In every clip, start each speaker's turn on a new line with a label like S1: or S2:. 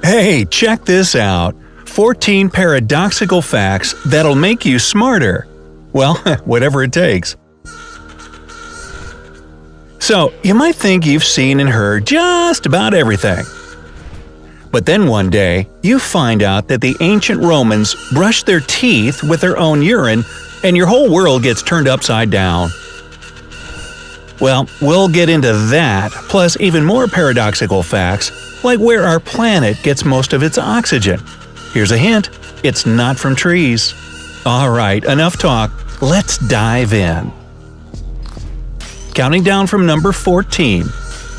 S1: Hey, check this out. 14 paradoxical facts that'll make you smarter. Well, whatever it takes. So, you might think you've seen and heard just about everything. But then one day, you find out that the ancient Romans brushed their teeth with their own urine, and your whole world gets turned upside down. Well, we'll get into that, plus even more paradoxical facts, like where our planet gets most of its oxygen. Here's a hint: it's not from trees. Alright, enough talk, let's dive in. Counting down from number 14.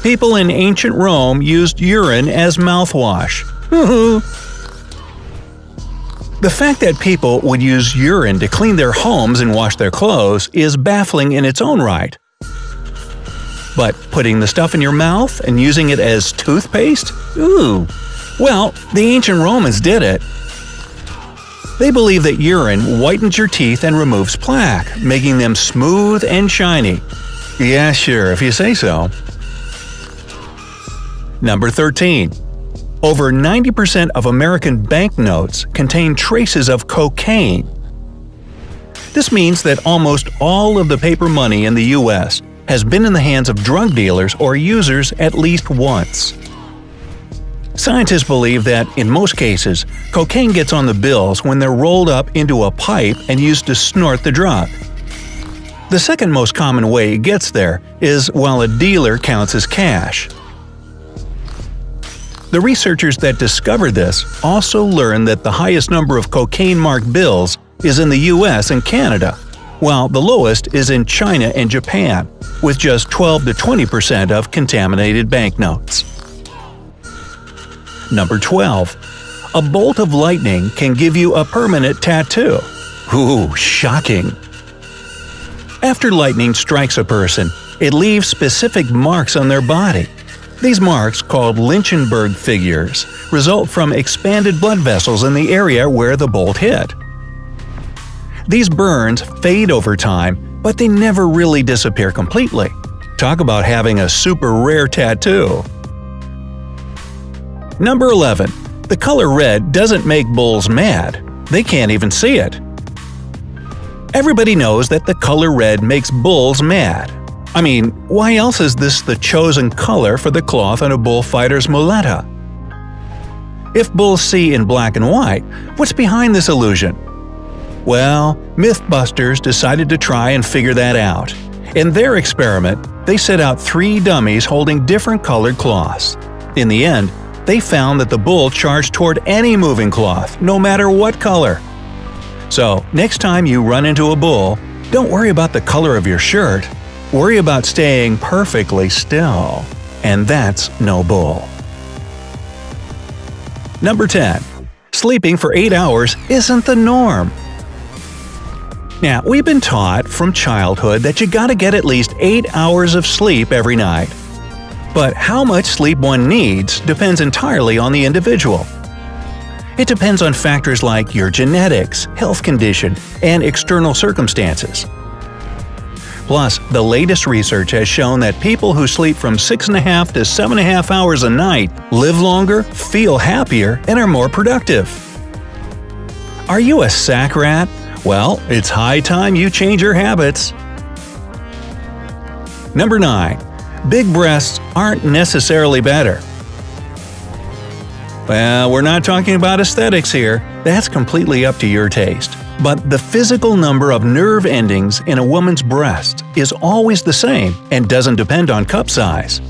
S1: People in ancient Rome used urine as mouthwash. The fact that people would use urine to clean their homes and wash their clothes is baffling in its own right. But putting the stuff in your mouth and using it as toothpaste? Ooh. Well, the ancient Romans did it. They believe that urine whitens your teeth and removes plaque, making them smooth and shiny. Yeah, sure, if you say so. Number 13. Over 90% of American banknotes contain traces of cocaine. This means that almost all of the paper money in the U.S. has been in the hands of drug dealers or users at least once. Scientists believe that, in most cases, cocaine gets on the bills when they're rolled up into a pipe and used to snort the drug. The second most common way it gets there is while a dealer counts as cash. The researchers that discovered this also learned that the highest number of cocaine-marked bills is in the US and Canada, while the lowest is in China and Japan, with just 12 to 20% of contaminated banknotes. Number 12. A bolt of lightning can give you a permanent tattoo. Ooh, shocking. After lightning strikes a person, it leaves specific marks on their body. These marks, called Lynchenberg figures, result from expanded blood vessels in the area where the bolt hit. These burns fade over time, but they never really disappear completely. Talk about having a super rare tattoo. Number 11. The color red doesn't make bulls mad. They can't even see it. Everybody knows that the color red makes bulls mad. I mean, why else is this the chosen color for the cloth on a bullfighter's muleta? If bulls see in black and white, what's behind this illusion? Well, Mythbusters decided to try and figure that out. In their experiment, they set out 3 dummies holding different colored cloths. In the end, they found that the bull charged toward any moving cloth, no matter what color. So, next time you run into a bull, don't worry about the color of your shirt. Worry about staying perfectly still. And that's no bull. Number 10. Sleeping for 8 hours isn't the norm. Now, we've been taught from childhood that you gotta get at least 8 hours of sleep every night. But how much sleep one needs depends entirely on the individual. It depends on factors like your genetics, health condition, and external circumstances. Plus, the latest research has shown that people who sleep from 6.5 to 7.5 hours a night live longer, feel happier, and are more productive. Are you a sack rat? Well, it's high time you change your habits. Number 9. Big breasts aren't necessarily better. Well, we're not talking about aesthetics here. That's completely up to your taste. But the physical number of nerve endings in a woman's breast is always the same and doesn't depend on cup size.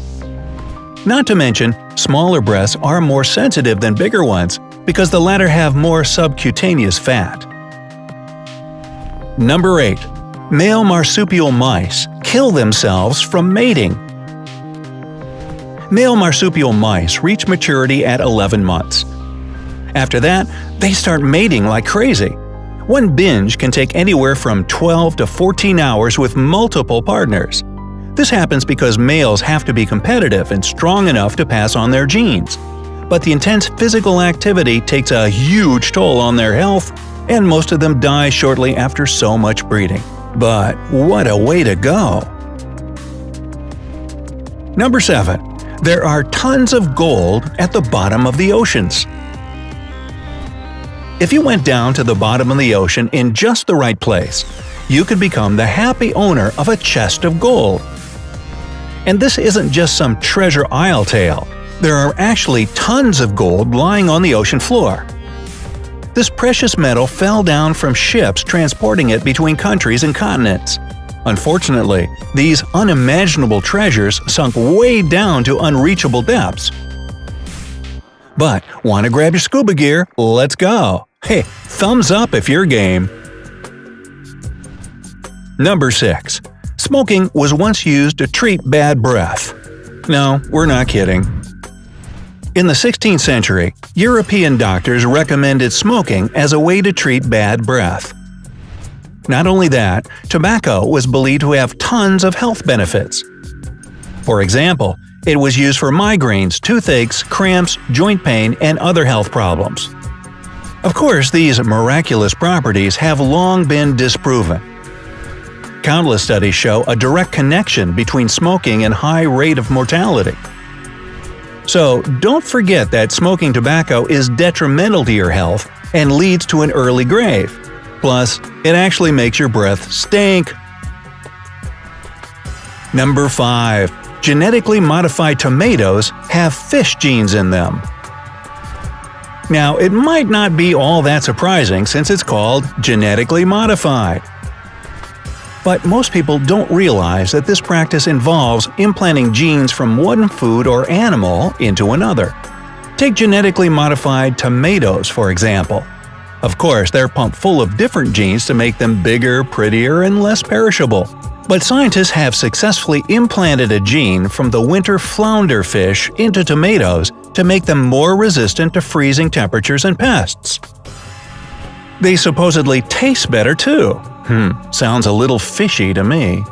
S1: Not to mention, smaller breasts are more sensitive than bigger ones because the latter have more subcutaneous fat. Number 8. Male marsupial mice kill themselves from mating. Male marsupial mice reach maturity at 11 months. After that, they start mating like crazy. One binge can take anywhere from 12 to 14 hours with multiple partners. This happens because males have to be competitive and strong enough to pass on their genes. But the intense physical activity takes a huge toll on their health, and most of them die shortly after so much breeding. But what a way to go! Number 7. There are tons of gold at the bottom of the oceans. If you went down to the bottom of the ocean in just the right place, you could become the happy owner of a chest of gold. And this isn't just some treasure isle tale. There are actually tons of gold lying on the ocean floor. This precious metal fell down from ships transporting it between countries and continents. Unfortunately, these unimaginable treasures sunk way down to unreachable depths. But want to grab your scuba gear? Let's go! Hey, thumbs up if you're game! Number 6. Smoking was once used to treat bad breath. No, we're not kidding. In the 16th century, European doctors recommended smoking as a way to treat bad breath. Not only that, tobacco was believed to have tons of health benefits. For example, it was used for migraines, toothaches, cramps, joint pain, and other health problems. Of course, these miraculous properties have long been disproven. Countless studies show a direct connection between smoking and high rate of mortality. So, don't forget that smoking tobacco is detrimental to your health and leads to an early grave. Plus, it actually makes your breath stink. Number 5. Genetically modified tomatoes have fish genes in them. Now, it might not be all that surprising since it's called genetically modified. But most people don't realize that this practice involves implanting genes from one food or animal into another. Take genetically modified tomatoes, for example. Of course, they're pumped full of different genes to make them bigger, prettier, and less perishable. But scientists have successfully implanted a gene from the winter flounder fish into tomatoes to make them more resistant to freezing temperatures and pests. They supposedly taste better too. Sounds a little fishy to me.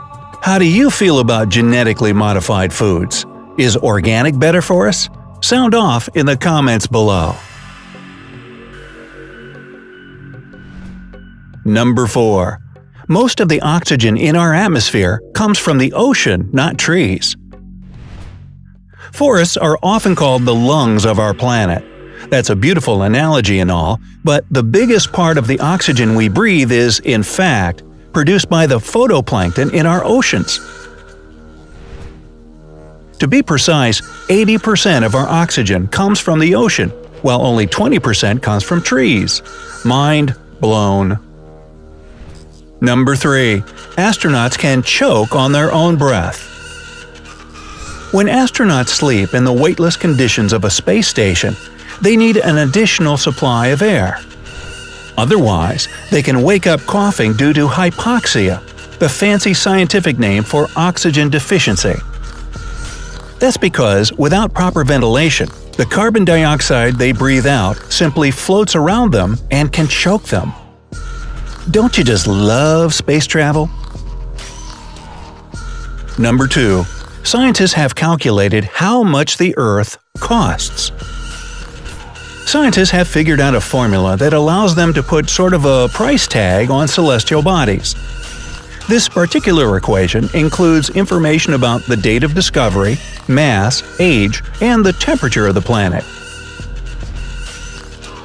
S1: How do you feel about genetically modified foods? Is organic better for us? Sound off in the comments below. Number 4. Most of the oxygen in our atmosphere comes from the ocean, not trees. Forests are often called the lungs of our planet. That's a beautiful analogy and all, but the biggest part of the oxygen we breathe is, in fact, produced by the phytoplankton in our oceans. To be precise, 80% of our oxygen comes from the ocean, while only 20% comes from trees. Mind blown. Number 3. Astronauts can choke on their own breath. When astronauts sleep in the weightless conditions of a space station, they need an additional supply of air. Otherwise, they can wake up coughing due to hypoxia, the fancy scientific name for oxygen deficiency. That's because, without proper ventilation, the carbon dioxide they breathe out simply floats around them and can choke them. Don't you just love space travel? Number 2. Scientists have calculated how much the Earth costs. Scientists have figured out a formula that allows them to put sort of a price tag on celestial bodies. This particular equation includes information about the date of discovery, mass, age, and the temperature of the planet.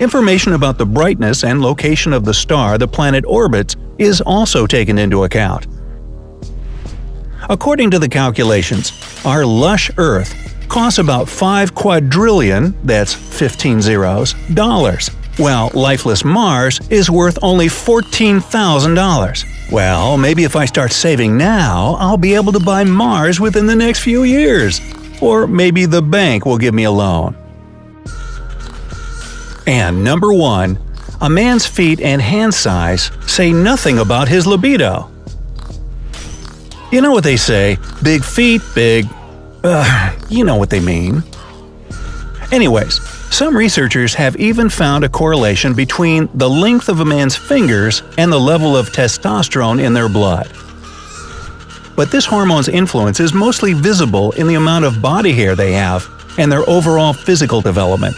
S1: Information about the brightness and location of the star the planet orbits is also taken into account. According to the calculations, our lush Earth costs about 5 quadrillion, that's 15 zeros, dollars, while lifeless Mars is worth only $14,000. Well, maybe if I start saving now, I'll be able to buy Mars within the next few years. Or maybe the bank will give me a loan. And number 1, a man's feet and hand size say nothing about his libido. You know what they say, big feet, big… you know what they mean. Anyways, some researchers have even found a correlation between the length of a man's fingers and the level of testosterone in their blood. But this hormone's influence is mostly visible in the amount of body hair they have and their overall physical development.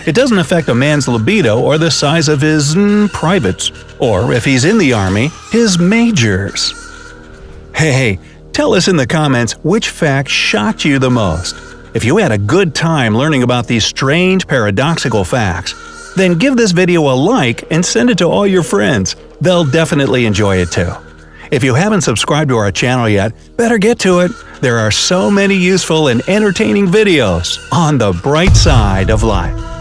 S1: It doesn't affect a man's libido or the size of his privates, or if he's in the army, his majors. Hey, Tell us in the comments which fact shocked you the most. If you had a good time learning about these strange paradoxical facts, then give this video a like and send it to all your friends. They'll definitely enjoy it too. If you haven't subscribed to our channel yet, better get to it. There are so many useful and entertaining videos on the bright side of life.